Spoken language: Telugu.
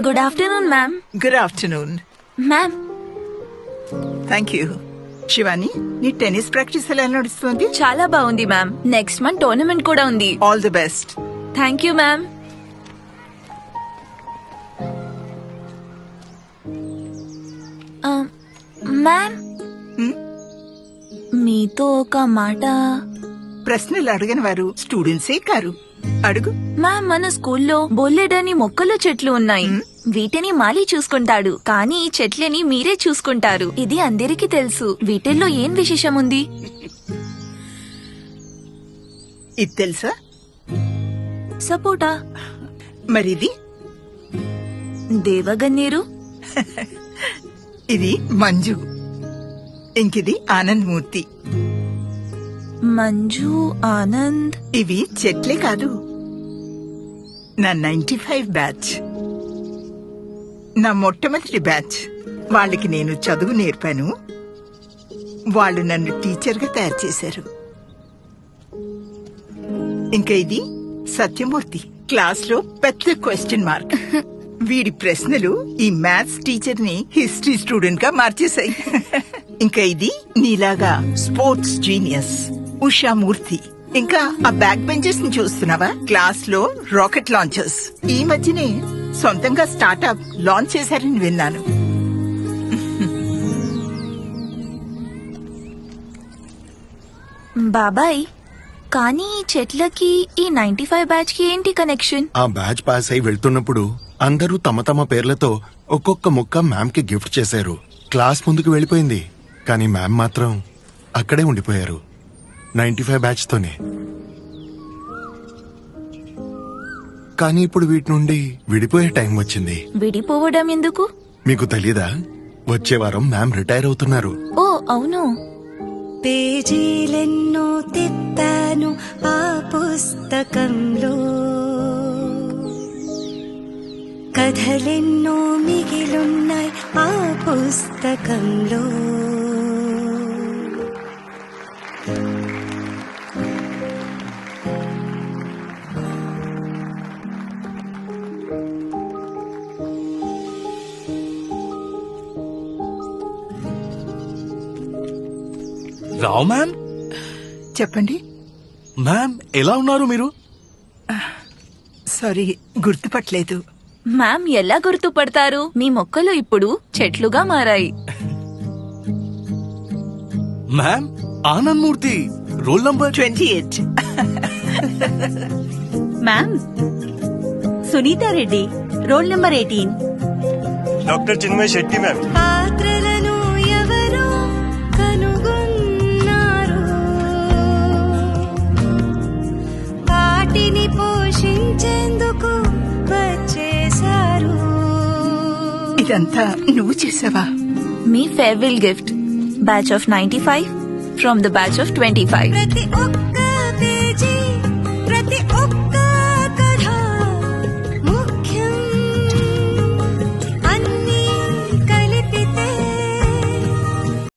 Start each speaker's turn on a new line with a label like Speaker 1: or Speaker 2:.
Speaker 1: Good afternoon ma'am.
Speaker 2: Good afternoon.
Speaker 1: Ma'am,
Speaker 2: thank you. Shivani, నీ టెన్నిస్ ప్రాక్టీస్ ఎలా నడుస్తుంది?
Speaker 1: చాలా బాగుంది మ్యామ్. నెక్స్ట్ మంత్ టోర్నమెంట్ కూడా ఉంది.
Speaker 2: All the best.
Speaker 1: Thank you ma'am. Ma'am, మీతో ఒక మాట.
Speaker 2: ప్రశ్నలు అడగని వారు స్టూడెంట్సే కారు. అడుగు.
Speaker 1: మ్యామ్, మన స్కూల్లో బొల్లెడని మొక్కలు చెట్లు ఉన్నాయి. వీటిని మాలి చూసుకుంటాడు, కానీ ఈ చెట్లని మీరే చూసుకుంటారు. ఇది అందరికీ తెలుసు. వీటిల్లో ఏం విశేషం ఉంది?
Speaker 2: ఇది తెలుసా?
Speaker 1: సపోటా.
Speaker 2: మరిది?
Speaker 1: దేవగన్నేరు.
Speaker 2: ఇది మంజు. ఇంకిది ఆనంద్ మూర్తి.
Speaker 1: మంజు, ఆనంద్.
Speaker 2: ఇవి చెట్లే కాదు, నా 95 బ్యాచ్. నా మొట్టమొదటి బ్యాచ్. వాళ్ళకి నేను చదువు నేర్పాను. వాళ్ళు నన్ను టీచర్గా తయారు చేశారు. ఇంకా ఇది సత్యమూర్తి. క్లాస్లో పెద్ద క్వశ్చన్ మార్క్. వీడి ప్రశ్నలు ఈ మ్యాథ్స్ టీచర్ ని హిస్టరీ స్టూడెంట్ గా మార్చేశాయి. ఇంకా ఇది నీలాగా స్పోర్ట్స్ జీనియస్ ఉషామూర్తి. ఇంకా ఆ బ్యాక్ బెంచర్స్ ని చూస్తున్నావా? క్లాస్ లో రాకెట్ లాంచర్స్. ఈ మధ్యనే సొంతంగా స్టార్ట్అప్ లాంచ్ చేశారని విన్నాను.
Speaker 1: బాబాయ్, కానీ ఈ చెట్లకి ఈ 95 బ్యాచ్ కి ఏంటి కనెక్షన్?
Speaker 3: ఆ బ్యాచ్ పాస్ అయి వెళ్తున్నప్పుడు అందరూ తమ తమ పేర్లతో ఒక్కొక్క ముక్క మ్యామ్ కి గిఫ్ట్ చేశారు. క్లాస్ ముందుకు వెళ్ళిపోయింది, కానీ మ్యామ్ మాత్రం అక్కడే ఉండిపోయారు 95 బ్యాచ్ తోనే. కానీ ఇప్పుడు వీటి నుండి విడిపోయే టైం వచ్చింది.
Speaker 1: విడిపోవడం ఎందుకు?
Speaker 3: మీకు తెలీదా? వచ్చే వారం మ్యామ్ రిటైర్ అవుతున్నారు.
Speaker 1: ఓ అవును.
Speaker 4: పేజీలెన్నో తిప్పాను ఆ పుస్తకంలో, కథలెన్నో మిగిలున్నాయి ఆ పుస్తకంలో.
Speaker 5: రావు మ్యామ్.
Speaker 2: చెప్పండి
Speaker 5: మ్యామ్, ఎలా ఉన్నారు మీరు?
Speaker 2: సారీ, గుర్తుపట్టలేదు.
Speaker 1: మ్యామ్, ఎలా గుర్తుపడతారు? మీ మొక్కలు ఇప్పుడు చెట్లుగా మారాయి.
Speaker 5: Ma'am, Anand Murthy, roll number
Speaker 2: 28.
Speaker 6: Ma'am, Sunita Reddy, roll number 18.
Speaker 7: Doctor Chinmay Shetty ma'am.
Speaker 4: పాత్రలను ఎవరో కనుగొన్నారు, వాటిని పోషించేందుకు వచ్చేశారు.
Speaker 2: ఇదంతా నువ్వు చేసావా?
Speaker 1: మీ farewell gift, batch of 95 from the batch of 25.
Speaker 4: ప్రతి ఒక్క